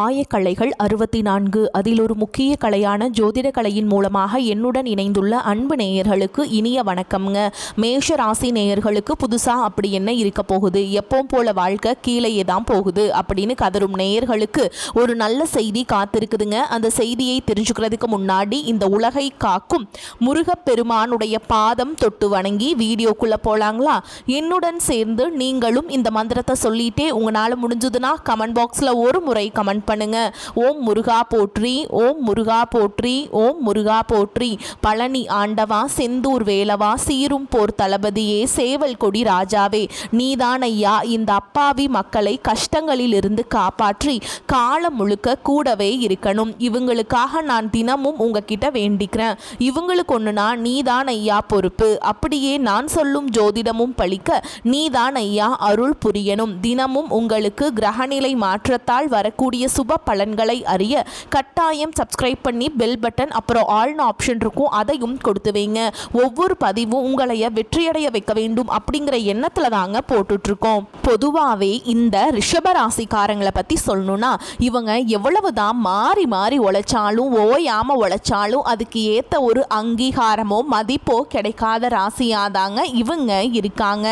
ஆயக்கலைகள் 64 அதில் ஒரு முக்கிய கலையான ஜோதிட கலையின் மூலமாக என்னுடன் இணைந்துள்ள அன்பு நேயர்களுக்கு இனிய வணக்கம்ங்க. மேஷ ராசி நேயர்களுக்கு புதுசா அப்படி என்ன இருக்க போகுது, எப்பவும் போல வாழ்க்கை கீழேயே தான் போகுது அப்படின்னு கதரும் நேயர்களுக்கு ஒரு நல்ல செய்தி காத்திருக்குதுங்க. அந்த செய்தியை தெரிஞ்சுக்கிறதுக்கு முன்னாடி இந்த உலகை காக்கும் முருகப்பெருமானுடைய பாதம் தொட்டு வணங்கி வீடியோக்குள்ள போலாங்களா? என்னுடன் சேர்ந்து நீங்களும் இந்த மந்திரத்தை சொல்லிட்டே உங்களால முடிஞ்சதுன்னா கமெண்ட் பாக்ஸ்ல ஒரு முறை கமெண்ட் பண்ணுங்க. ஓம் முருகா போற்றி, ஓம் முருகா போற்றி, ஓம் முருகா போற்றி. பழனி ஆண்டவா, செந்தூர் வேலவா, சீரும் போர் தளபதியே, சேவல் கொடி ராஜாவே, நீதான் ஐயா இந்த அப்பாவி மக்களை கஷ்டங்களில் இருந்து காப்பாற்றி காலம் முழுக்க கூடவே இருக்கணும். இவங்களுக்காக நான் தினமும் உங்ககிட்ட வேண்டிக்கிறேன். இவங்களுக்கு ஒண்ணுனா நீதான் ஐயா பொறுப்பு. அப்படியே நான் சொல்லும் ஜோதிடமும் பழிக்க நீதான் ஐயா அருள் புரியணும். தினமும் உங்களுக்கு கிரகநிலை மாற்றத்தால் வரக்கூடிய சுப பலன்களை அறிய கட்டாயம் சப்ஸ்கிரைப் பண்ணி பெல் பட்டன் அப்புறம் ஆல்னு ஆப்ஷன் இருக்கும், அதையும் கொடுத்து வைங்க. ஒவ்வொரு பதிவும் உங்களைய வெற்றியடைய வைக்க வேண்டும் அப்படிங்கிற எண்ணத்துல தாங்க போட்டுட்டு இருக்கோம். பொதுவாகவே இந்த ரிஷபராசிக்காரங்களை பத்தி சொல்லணும்னா இவங்க எவ்வளவுதான் மாறி மாறி உழைச்சாலும் ஓயாம உழைச்சாலும் அதுக்கு ஏத்த ஒரு அங்கீகாரமோ மதிப்போ கிடைக்காத ராசியாதாங்க இவங்க இருக்காங்க.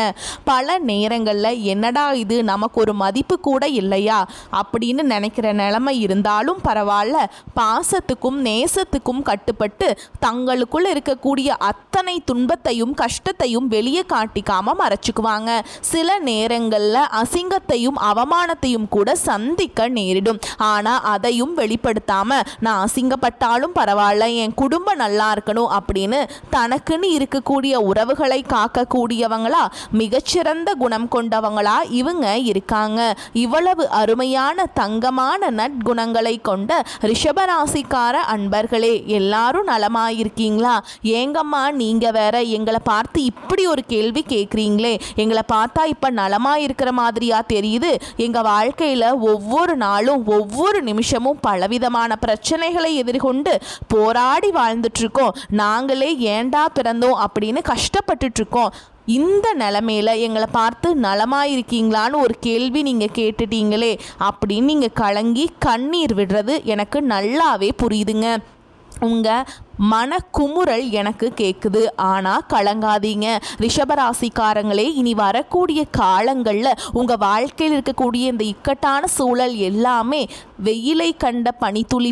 பல நேரங்கள்ல என்னடா இது நமக்கு ஒரு மதிப்பு கூட இல்லையா அப்படின்னு நினைக்கிற நிலைமை இருந்தாலும் பரவாயில்ல, பாசத்துக்கும் நேசத்துக்கும் கட்டுப்பட்டு தங்களுக்குள்ள இருக்கக்கூடிய அத்தனை துன்பத்தையும் கஷ்டத்தையும் வெளியே காட்டிக்காம மறைச்சுக்குவாங்க. சில நேரங்கள்ல அசிங்கத்தையும் அவமானத்தையும் கூட சந்திக்க நேரிடும். ஆனா அதையும் வெளிப்படுத்தாம நான் அசிங்கப்பட்டாலும் பரவாயில்ல, என் குடும்பம் நல்லா இருக்கணும் அப்படின்னு தனக்குன்னு இருக்கக்கூடிய உறவுகளை காக்கக்கூடியவங்களா மிகச்சிறந்த குணம் கொண்டவங்களா இவங்க இருக்காங்க. இவ்வளவு அருமையான தங்கமான நற்குணங்களை கொண்ட ரிஷபராசிக்கார அன்பர்களே, எல்லாரும் நலமாயிருக்கீங்களா? ஏங்கம்மா நீங்க வேற எங்களை பார்த்து இப்படி ஒரு கேள்வி கேட்குறீங்களே, எங்களை பார்த்தா இப்ப நலமாயிருக்கிற மாதிரியா தெரியுது? எங்க வாழ்க்கையில ஒவ்வொரு நாளும் ஒவ்வொரு நிமிஷமும் பலவிதமான பிரச்சனைகளை எதிர்கொண்டு போராடி வாழ்ந்துட்டு இருக்கோம். நாங்களே ஏண்டா பிறந்தோம் அப்படின்னு கஷ்டப்பட்டுட்டு இருக்கோம். இந்த நிலமையில எங்களை பார்த்து நலமாயிருக்கீங்களான்னு ஒரு கேள்வி நீங்கள் கேட்டுட்டீங்களே அப்படின்னு நீங்கள் கலங்கி கண்ணீர் விடுறது எனக்கு நல்லாவே புரியுதுங்க. உங்கள் மனக்குமுறல் எனக்கு கேட்குது. ஆனால் கலங்காதீங்க ரிஷபராசிக்காரங்களே, இனி வரக்கூடிய காலங்களில் உங்கள் வாழ்க்கையில் இருக்கக்கூடிய இந்த இக்கட்டான சூழல் எல்லாமே வெயிலை கண்ட பனித்துளி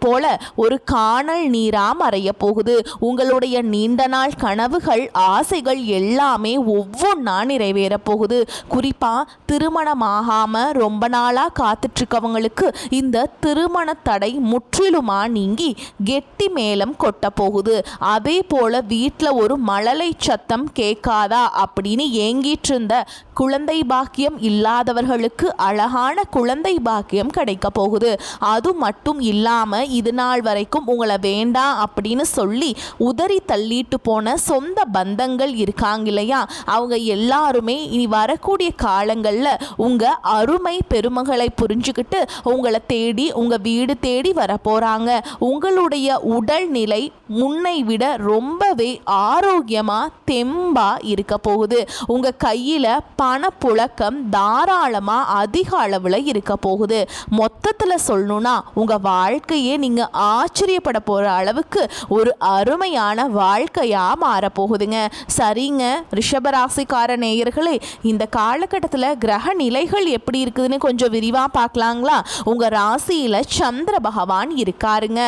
போல ஒரு காணல் நீராக மறைய போகுது. உங்களுடைய நீண்ட நாள் கனவுகள் ஆசைகள் எல்லாமே ஒவ்வொன்றா நிறைவேற போகுது. குறிப்பாக திருமணமாகாமல் ரொம்ப நாளாக காத்துட்ருக்கவங்களுக்கு இந்த திருமண தடை முற்றிலுமாக நீங்கி கெட்டி மேலம் கொட்ட போகுது. அதே போல வீட்டில் ஒரு மழலை சத்தம் கேட்காதா அப்படின்னு ஏங்கிட்டு இருந்த குழந்தை பாக்கியம் இல்லாதவர்களுக்கு அழகான குழந்தை பாக்கியம் கிடைக்க போகுது. அது மட்டும் இல்லாம இது நாள் வரைக்கும் உங்களை வேண்டாம் அப்படின்னு சொல்லி உதறி தள்ளிட்டு போன சொந்த பந்தங்கள் இருக்காங்க இல்லையா, அவங்க எல்லாருமே இனி வரக்கூடிய காலங்களில் உங்க அருமை பெருமகளை புரிஞ்சுக்கிட்டு உங்களை தேடி உங்க வீடு தேடி வர போறாங்க. உங்களுடைய உடல்நிலை முன்னை விட ரொம்பவே ஆரோக்கியமா தெம்பா இருக்க போகுது. உங்க கையில பணப்புழக்கம் தாராளமா அதிக அளவுல இருக்க போகுது. மொத்தத்துல சொல்லணும்னா உங்க வாழ்க்கையே நீங்க ஆச்சரியப்பட போற அளவுக்கு ஒரு அருமையான வாழ்க்கையா மாறப்போகுதுங்க. சரிங்க ரிஷபராசிக்கார நேயர்களே, இந்த காலகட்டத்தில் கிரக நிலைகள் எப்படி இருக்குதுன்னு கொஞ்சம் விரிவா பார்க்கலாங்களா? உங்க ராசியில சந்திர பகவான் இருக்காருங்க.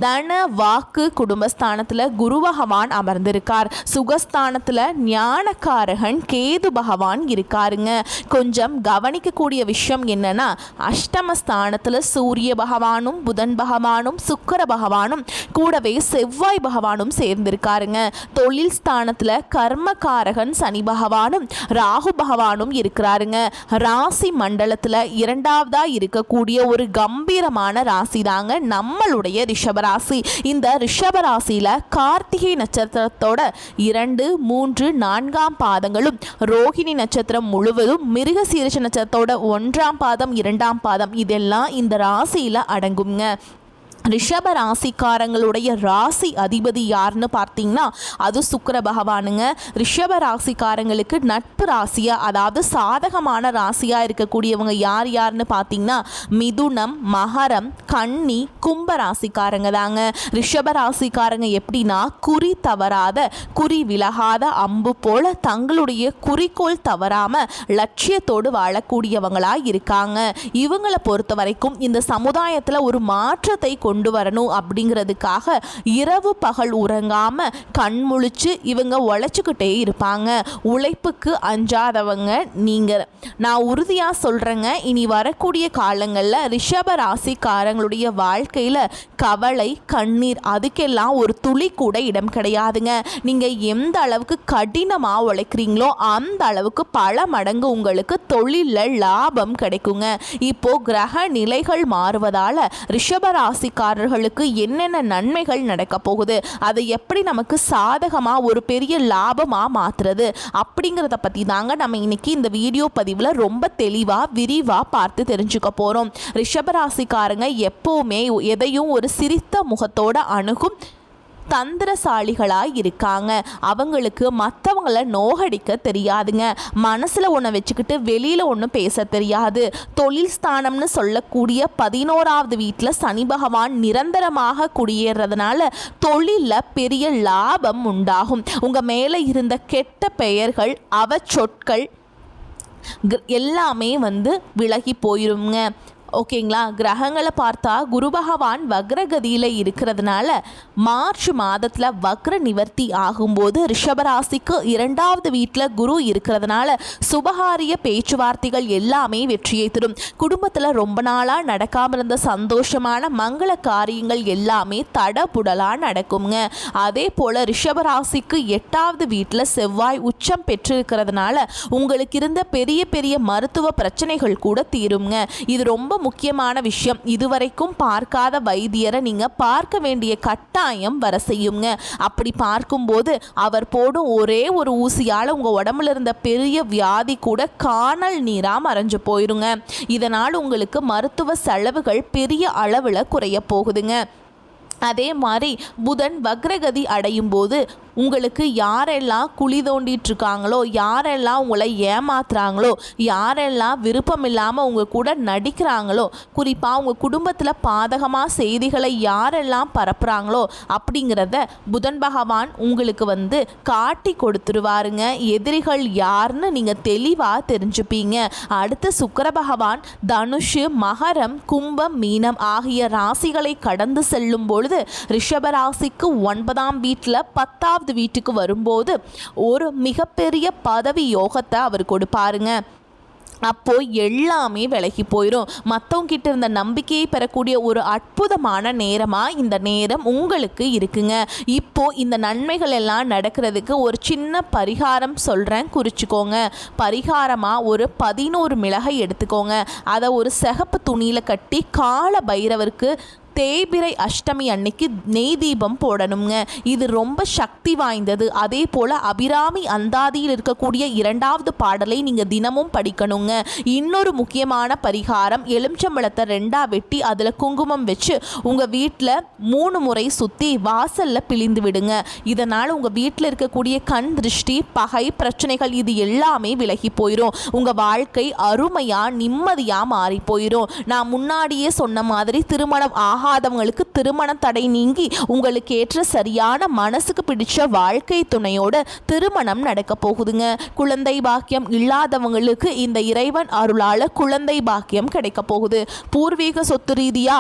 தன வாக்கு குடும்பஸ்தானத்துல குரு பகவான் அமர்ந்திருக்கார். சுகஸ்தானத்துல ஞானக்காரகன் கேது பகவான் இருக்காருங்க. கொஞ்சம் கவனிக்கக்கூடிய விஷயம் என்னன்னா அஷ்டமஸ்தானத்துல சூரிய பகவானும் புதன் பகவானும் சுக்கிர பகவானும் கூடவே செவ்வாய் பகவானும் சேர்ந்திருக்காருங்க. தொழில் ஸ்தானத்துல கர்மகாரகன் சனி பகவானும் ராகு பகவானும் இருக்கிறாருங்க. ராசி மண்டலத்துல இரண்டாவதா இருக்கக்கூடிய ஒரு கம்பீரமான ராசி தாங்க நம்மளுடைய ரிஷபராசி. இந்த ரிஷபராசியில கார்த்திகை நட்சத்திரத்தோட 2, 3, 4 பாதங்களும், ரோஹிணி நட்சத்திரம் முழுவதும், மிருகசீரிஷ நட்சத்திரத்தோட 1ஆம் பாதம் 2ஆம் பாதம் இதெல்லாம் இந்த ராசியில அடங்குங்க. ரிஷப ராசிக்காரங்களுடைய ராசி அதிபதி யாருன்னு பார்த்தீங்கன்னா அது சுக்கிர பகவானுங்க. ரிஷப ராசிக்காரங்களுக்கு நட்பு ராசியா, அதாவது சாதகமான ராசியாக இருக்கக்கூடியவங்க யார் யாருன்னு பார்த்தீங்கன்னா மிதுனம், மகரம், கன்னி, கும்ப ராசிக்காரங்க தாங்க. ரிஷப ராசிக்காரங்க எப்படின்னா குறி தவறாத, குறி விலகாத அம்பு போல தங்களுடைய குறிக்கோள் தவறாம லட்சியத்தோடு வாழக்கூடியவங்களா இருக்காங்க. இவங்களை பொறுத்த வரைக்கும் இந்த சமுதாயத்தில் ஒரு மாற்றத்தை கொண்டு வரணும் அப்படிங்கிறதுக்காக இரவு பகல் உறங்காம கண் முழிச்சு இவங்க உழைச்சிக்கிட்டே இருப்பாங்க. உழைப்புக்கு அஞ்சாதவங்க நீங்க. நான் உறுதியா சொல்றேங்க, இனி வரக்கூடிய காலங்களில் ரிஷப ராசிக்காரங்களுடைய வாழ்க்கையில கவலை, கண்ணீர் அதுக்கெல்லாம் ஒரு துளி கூட இடம் கிடையாதுங்க. நீங்க எந்த அளவுக்கு கடினமா உழைக்கிறீங்களோ அந்த அளவுக்கு பல மடங்கு உங்களுக்கு தொழிலில் லாபம் கிடைக்குங்க. இப்போ கிரக நிலைகள் மாறுவதால ரிஷப ராசிக்காரர்களுக்கு என்னென்ன நன்மைகள் நடக்க போகுது, அதை எப்படி நமக்கு சாதகமாக ஒரு பெரிய லாபமாக மாற்றுறது அப்படிங்கிறத பற்றி தாங்க நம்ம இன்னைக்கு இந்த வீடியோ பதிவில் ரொம்ப தெளிவாக விரிவாக பார்த்து தெரிஞ்சுக்க போகிறோம். ரிஷபராசிக்காரங்க எப்போவுமே எதையும் ஒரு சிரித்த முகத்தோட அணுகும் தந்திரசாலிகளாக இருக்காங்க. அவங்களுக்கு மற்றவங்கள நோகடிக்க தெரியாதுங்க. மனசில் ஒன்று வச்சுக்கிட்டு வெளியில் ஒன்று பேச தெரியாது. தொழில் ஸ்தானம்னு சொல்லக்கூடிய 11வது வீட்டில் சனி பகவான் நிரந்தரமாக குடியேறதுனால தொழிலில் பெரிய லாபம் உண்டாகும். உங்கள் மேலே இருந்த கெட்ட பெயர்கள், அவச்சொற்கள் எல்லாமே விலகி போயிருங்க. ஓகேங்களா? கிரகங்களை பார்த்தா குரு பகவான் வக்ரகதியில் இருக்கிறதுனால மார்ச் மாதத்தில் வக்ர நிவர்த்தி ஆகும்போது ரிஷபராசிக்கு 2வது வீட்டில் குரு இருக்கிறதுனால சுபகாரிய பேச்சுவார்த்தைகள் எல்லாமே வெற்றியை தரும். குடும்பத்தில் ரொம்ப நாளாக நடக்காமல் இருந்த சந்தோஷமான மங்கள காரியங்கள் எல்லாமே தடபுடலாக நடக்குங்க. அதே போல் ரிஷபராசிக்கு 8வது வீட்டில் செவ்வாய் உச்சம் பெற்றிருக்கிறதுனால உங்களுக்கு இருந்த பெரிய பெரிய மருத்துவ பிரச்சனைகள் கூட தீருங்க. இது ரொம்ப முக்கியமான விஷயம். இதுவரைக்கும் பார்க்காத வைத்தியரை நீங்க பார்க்க வேண்டிய கட்டாயம் வர செய்யுங்க. அப்படி பார்க்கும்போது அவர் போடும் ஒரே ஒரு ஊசியால் உங்க உடம்புல இருந்த பெரிய வியாதி கூட காணல் நீரா மறைஞ்சு போயிருங்க. இதனால் உங்களுக்கு மருத்துவ செலவுகள் பெரிய அளவில் குறைய போகுதுங்க. அதே மாதிரி புதன் வக்ரகதி அடையும் போது உங்களுக்கு யாரெல்லாம் குழி தோண்டிட்டு இருக்காங்களோ, யாரெல்லாம் உங்களை ஏமாத்துறாங்களோ, யாரெல்லாம் விருப்பம் இல்லாமல் உங்கள் கூட நடிக்கிறாங்களோ, குறிப்பாக உங்கள் குடும்பத்தில் பாதகமாக செய்திகளை யாரெல்லாம் பரப்புகிறாங்களோ அப்படிங்கிறத புதன் பகவான் உங்களுக்கு காட்டி கொடுத்துருவாருங்க. எதிரிகள் யாருன்னு நீங்கள் தெளிவாக தெரிஞ்சுப்பீங்க. அடுத்து சுக்கிர பகவான் தனுஷு, மகரம், கும்பம், மீனம் ஆகிய ராசிகளை கடந்து செல்லும் பொழுது ரிஷபராசிக்கு 9ஆம் வீட்டில் 10வது வீட்டுக்கு வரும்போது ஒரு மிகப்பெரிய பதவி யோகத்தை அவர் கொடுப்பாருங்க. அப்போ எல்லாமே விலகி போயிடும். மற்றவங்க கிட்ட இருந்த நம்பிக்கையை பெறக்கூடிய ஒரு அற்புதமான நேரமாக இந்த நேரம் உங்களுக்கு இருக்குங்க. இப்போ இந்த நன்மைகள் எல்லாம் நடக்கிறதுக்கு ஒரு சின்ன பரிகாரம் சொல்கிறேன், குறிச்சிக்கோங்க. பரிகாரமாக ஒரு 11 மிளகை எடுத்துக்கோங்க. அதை ஒரு சிகப்பு துணியில் கட்டி கால பைரவருக்கு தேய்பிறை அஷ்டமி அன்னைக்கு நெய் தீபம் போடணுங்க. இது ரொம்ப சக்தி வாய்ந்தது. அதே போல் அபிராமி அந்தாதியில் இருக்கக்கூடிய 2வது பாடலை நீங்கள் தினமும் படிக்கணுங்க. இன்னொரு முக்கியமான பரிகாரம், எலுமிச்சம்பழத்தை 2ஆ வெட்டி அதில் குங்குமம் வச்சு உங்கள் வீட்டில் 3 முறை சுற்றி வாசலில் பிழிந்து விடுங்க. இதனால் உங்கள் வீட்டில் இருக்கக்கூடிய கண் திருஷ்டி, பகை, பிரச்சனைகள் இது எல்லாமே விலகி போயிடும். உங்கள் வாழ்க்கை அருமையாக நிம்மதியாக மாறி போயிடும். நான் முன்னாடியே சொன்ன மாதிரி திருமணம் ஆகாதவங்களுக்கு திருமண தடை நீங்கி உங்களுக்கு ஏற்ற சரியான மனசுக்கு பிடிச்ச வாழ்க்கை துணையோட திருமணம் நடக்க போகுதுங்க. குழந்தை பாக்கியம் இல்லாதவங்களுக்கு இந்த இறைவன் அருளால குழந்தை பாக்கியம் கிடைக்க போகுது. பூர்வீக சொத்து ரீதியா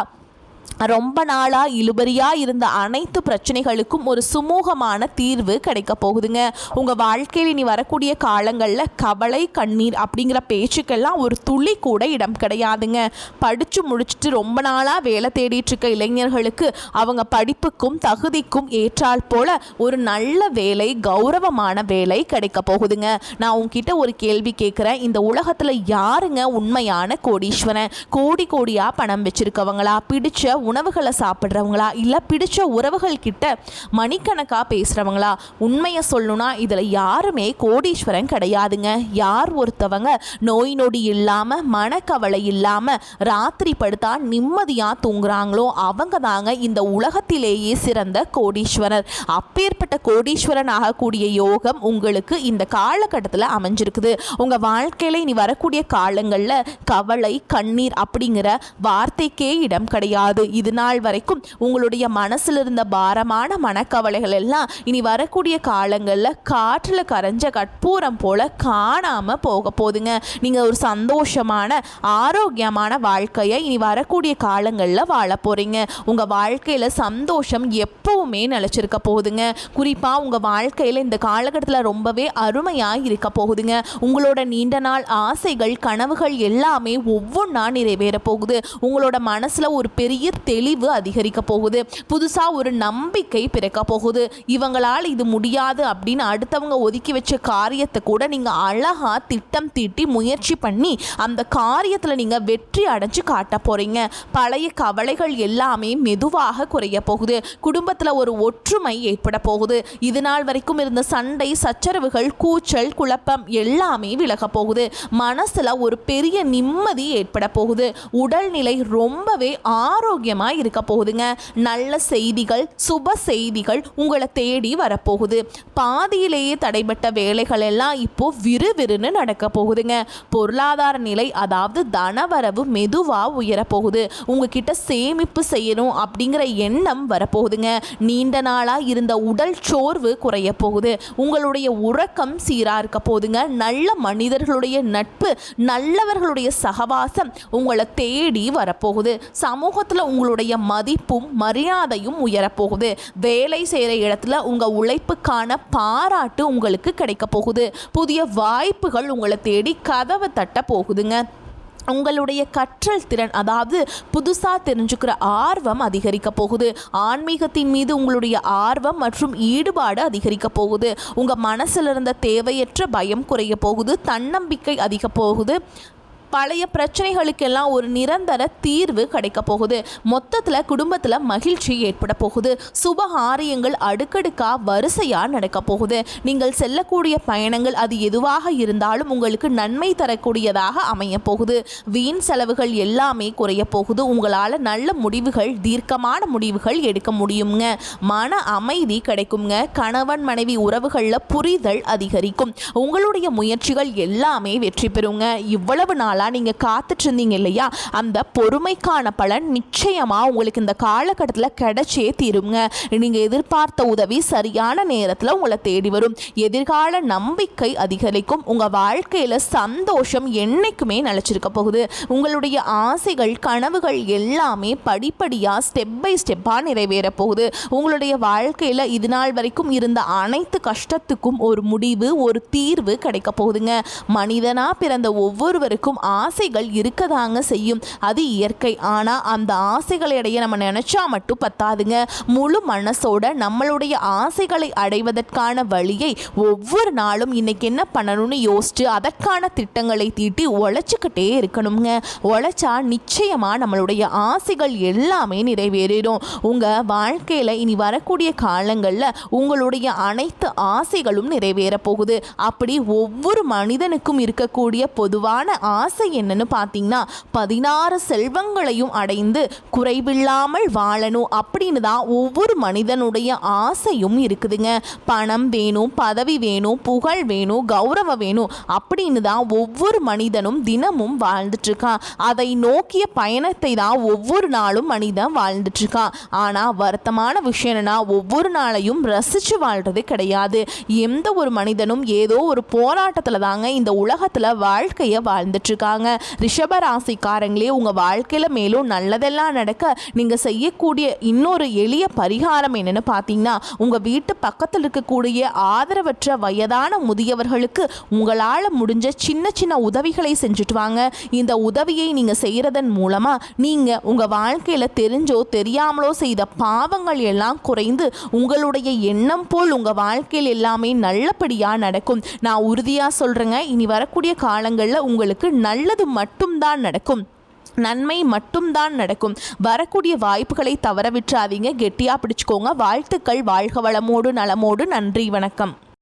ரொம்ப நாளாக இழுபறியாக இருந்த அனைத்து பிரச்சனைகளுக்கும் ஒரு சுமூகமான தீர்வு கிடைக்க போகுதுங்க. உங்கள் வாழ்க்கையில் இனி வரக்கூடிய காலங்களில் கவலை, கண்ணீர் அப்படிங்கிற பேச்சுக்கெல்லாம் ஒரு துளி கூட இடம் கிடையாதுங்க. படித்து முடிச்சுட்டு ரொம்ப நாளாக வேலை தேடிட்டு இருக்க இளைஞர்களுக்கு அவங்க படிப்புக்கும் தகுதிக்கும் ஏற்றால் போல ஒரு நல்ல வேலை, கௌரவமான வேலை கிடைக்க போகுதுங்க. நான் உங்ககிட்ட ஒரு கேள்வி கேட்குறேன். இந்த உலகத்தில் யாருங்க உண்மையான கோடீஸ்வரன்? கோடி கோடியாக பணம் வச்சிருக்கவங்களா? பிடிச்ச உணவுகளை சாப்பிட்றவங்களா, இல்லை பிடிச்ச உறவுகள் கிட்ட மணிக்கணக்காக பேசுகிறவங்களா? உண்மையை சொல்லணும்னா இதில் யாருமே கோடீஸ்வரன் கிடையாதுங்க. யார் ஒருத்தவங்க நோய் நொடி இல்லாமல் மனக்கவலை இல்லாமல் ராத்திரி படுத்தா நிம்மதியாக தூங்குறாங்களோ அவங்க தாங்க இந்த உலகத்திலேயே சிறந்த கோடீஸ்வரர். அப்பேற்பட்ட கோடீஸ்வரன் ஆகக்கூடிய யோகம் உங்களுக்கு இந்த காலகட்டத்தில் அமைஞ்சிருக்குது. உங்கள் வாழ்க்கையில் இனி வரக்கூடிய காலங்களில் கவலை கண்ணீர் அப்படிங்கிற வார்த்தைக்கே இடம் கிடையாது. இது நாள் வரைக்கும் உங்களுடைய மனசில் இருந்த பாரமான மனக்கவலைகள் எல்லாம் இனி வரக்கூடிய காலங்களில் காற்றில் கரைஞ்ச கற்பூரம் போல காணாமல் போக போதுங்க. நீங்கள் ஒரு சந்தோஷமான ஆரோக்கியமான வாழ்க்கையை இனி வரக்கூடிய காலங்களில் வாழ போகிறீங்க. உங்கள் வாழ்க்கையில் சந்தோஷம் எப்பவுமே நிலச்சிருக்க போகுதுங்க. குறிப்பாக உங்கள் வாழ்க்கையில் இந்த காலகட்டத்தில் ரொம்பவே அருமையாக இருக்க போகுதுங்க. உங்களோட நீண்ட நாள் ஆசைகள் கனவுகள் எல்லாமே ஒவ்வொன்றா நிறைவேற போகுது. உங்களோட மனசில் ஒரு பெரிய தெளிவு அதிகரிக்க போகுது. புதுசாக ஒரு நம்பிக்கை பிறக்க போகுது. இவங்களால் இது முடியாது அப்படின்னு அடுத்தவங்க ஒதுக்கி வச்ச காரியத்தை கூட நீங்கள் அழகாக திட்டம் தீட்டி முயற்சி பண்ணி அந்த காரியத்தில் நீங்கள் வெற்றி அடைஞ்சு காட்ட போகிறீங்க. பழைய கவலைகள் எல்லாமே மெதுவாக குறைய போகுது. குடும்பத்தில் ஒரு ஒற்றுமை ஏற்பட போகுது. இது நாள் வரைக்கும் இருந்த சண்டை சச்சரவுகள் கூச்சல் குழப்பம் எல்லாமே விலக போகுது. மனசில் ஒரு பெரிய நிம்மதி ஏற்பட போகுது. உடல்நிலை ரொம்பவே ஆரோக்கியமாக இருக்க போகுதுங்க. நல்ல செய்திகள் சுப செய்திகள் உங்களை தேடி வரப்போகுது. பாதியிலேயே தடைபட்ட வேலைகள் எல்லாம் இப்போ விறுவிறுன்னு நடக்க போகுதுங்க. பொருளாதார நிலை அதாவது தனவரவு மெதுவாக உயரப்போகுது. உங்ககிட்ட சேமிப்பு செய்யணும் அப்படிங்கிற எண்ணம் வரப்போகுதுங்க. நீண்ட நாளாக இருந்த உடல் சோர்வு குறைய போகுது. உங்களுடைய உறக்கம் சீராக இருக்க போகுதுங்க. நல்ல மனிதர்களுடைய நட்பு நல்லவர்களுடைய சகவாசம் உங்களை தேடி வரப்போகுது. சமூகத்தில் உங்களுடைய மதிப்பும் மரியாதையும் உயரப்போகுது. வேலை செய்கிற இடத்துல உங்கள் உழைப்புக்கான பாராட்டு உங்களுக்கு கிடைக்க போகுது. புதிய வாய்ப்புகள் உங்களை தேடி கதவை தட்ட போகுதுங்க. உங்களுடைய கற்றல் திறன் அதாவது புதுசாக தெரிஞ்சுக்கிற ஆர்வம் அதிகரிக்க போகுது. ஆன்மீகத்தின் மீது உங்களுடைய ஆர்வம் மற்றும் ஈடுபாடு அதிகரிக்க போகுது. உங்கள் மனசில் இருந்த தேவையற்ற பயம் குறைய போகுது. தன்னம்பிக்கை அதிக போகுது. பழைய பிரச்சனைகளுக்கெல்லாம் ஒரு நிரந்தர தீர்வு கிடைக்க போகுது. மொத்தத்தில் குடும்பத்தில் மகிழ்ச்சி ஏற்பட போகுது. சுபகாரியங்கள் அடுக்கடுக்காக வரிசையாக நடக்க போகுது. நீங்கள் செல்லக்கூடிய பயணங்கள் அது எதுவாக இருந்தாலும் உங்களுக்கு நன்மை தரக்கூடியதாக அமைய போகுது. வீண் செலவுகள் எல்லாமே குறைய போகுது. உங்களால் நல்ல முடிவுகள் தீர்க்கமான முடிவுகள் எடுக்க முடியுங்க. மன அமைதி கிடைக்குங்க. கணவன் மனைவி உறவுகளில் புரிதல் அதிகரிக்கும். உங்களுடைய முயற்சிகள் எல்லாமே வெற்றி பெறுங்க. இவ்வளவு நாள் நீங்க காத்துட்டு இருந்தீங்க இல்லையா, அந்த பொறுமைக்கான பலன் நிச்சயமா உங்களுக்கு இந்த காலகட்டத்தில் கிடைச்சே தீருங்க. நீங்க எதிர்பார்த்த உதவி சரியான நேரத்தில் உங்களை தேடி வரும். எதிர்கால நம்பிக்கை அதிகரிக்கும். உங்க வாழ்க்கையில சந்தோஷம் என்னைக்குமே நிலைச்சிருக்க போகுது. உங்களுடைய ஆசைகள் கனவுகள் எல்லாமே படிப்படியா ஸ்டெப் பை ஸ்டெப்பா நிறைவேற போகுது. உங்களுடைய வாழ்க்கையில இது நாள் வரைக்கும் இருந்த அனைத்து கஷ்டத்துக்கும் ஒரு முடிவு ஒரு தீர்வு கிடைக்க போகுதுங்க. மனிதனா பிறந்த ஒவ்வொருவருக்கும் ஆசைகள் இருக்கதாங்க செய்யும். அது இயற்கை. ஆனால் அந்த ஆசைகளிடையே நம்ம நினைச்சா மட்டும் பத்தாதுங்க. முழு மனசோட நம்மளுடைய ஆசைகளை அடைவதற்கான வழியை ஒவ்வொரு நாளும் இன்னைக்கு என்ன பண்ணணும்னு யோசிச்சு அதற்கான திட்டங்களை தீட்டி உழைச்சிக்கிட்டே இருக்கணுங்க. உழைச்சா நிச்சயமா நம்மளுடைய ஆசைகள் எல்லாமே நிறைவேறிடும். உங்க வாழ்க்கையில இனி வரக்கூடிய காலங்களில் உங்களுடைய அனைத்து ஆசைகளும் நிறைவேற போகுது. அப்படி ஒவ்வொரு மனிதனுக்கும் இருக்கக்கூடிய பொதுவான ஆசை என்னன்னு பார்த்தீங்கன்னா 16 செல்வங்களையும் அடைந்து குறைவில்லாமல் வாழணும் அப்படின்னு தான் ஒவ்வொரு மனிதனுடைய ஆசையும் இருக்குதுங்க. பணம் வேணும், பதவி வேணும், புகழ் வேணும், கௌரவம் வேணும் அப்படின்னு தான் ஒவ்வொரு மனிதனும் தினமும் வாழ்ந்துட்டு இருக்கான். அதை நோக்கிய பயணத்தை தான் ஒவ்வொரு நாளும் மனிதன் வாழ்ந்துட்டு இருக்கான். ஆனால் வருத்தமான விஷயம் என்னன்னா ஒவ்வொரு நாளையும் ரசிச்சு வாழ்றது கிடையாது. எந்த ஒரு மனிதனும் ஏதோ ஒரு போராட்டத்தில் தாங்க இந்த உலகத்தில் வாழ்க்கையை வாழ்ந்துட்டு இருக்காங்க. ரிஷப ராசிக்காரங்களே, உங்க வாழ்க்கையில மேலும் நல்லதெல்லாம் நடக்க நீங்க செய்யக்கூடிய இன்னொரு எளிய பரிகாரம் என்னன்னு பார்த்தீங்கன்னா, உங்க வீட்டு பக்கத்தில் இருக்கக்கூடிய ஆதரவற்ற வயதான முதியவர்களுக்கு உங்களால் முடிஞ்ச சின்ன சின்ன உதவிகளை செஞ்சுட்டு வாங்க. இந்த உதவியை நீங்க செய்யறதன் மூலமா நீங்க உங்க வாழ்க்கையில தெரிஞ்சோ தெரியாமலோ செய்த பாவங்கள் எல்லாம் குறைந்து உங்களுடைய எண்ணம் போல் உங்க வாழ்க்கையில் எல்லாமே நல்லபடியா நடக்கும். நான் உறுதியா சொல்றேங்க, இனி வரக்கூடிய காலங்களில் உங்களுக்கு நல்லது மட்டும்தான் நடக்கும். நன்மை மட்டும்தான் நடக்கும். வரக்கூடிய வாய்ப்புகளை தவற விட்டுறாதீங்க, கெட்டியாக பிடிச்சுக்கோங்க. வாழ்த்துக்கள். வாழ்க வளமோடு நலமோடு. நன்றி, வணக்கம்.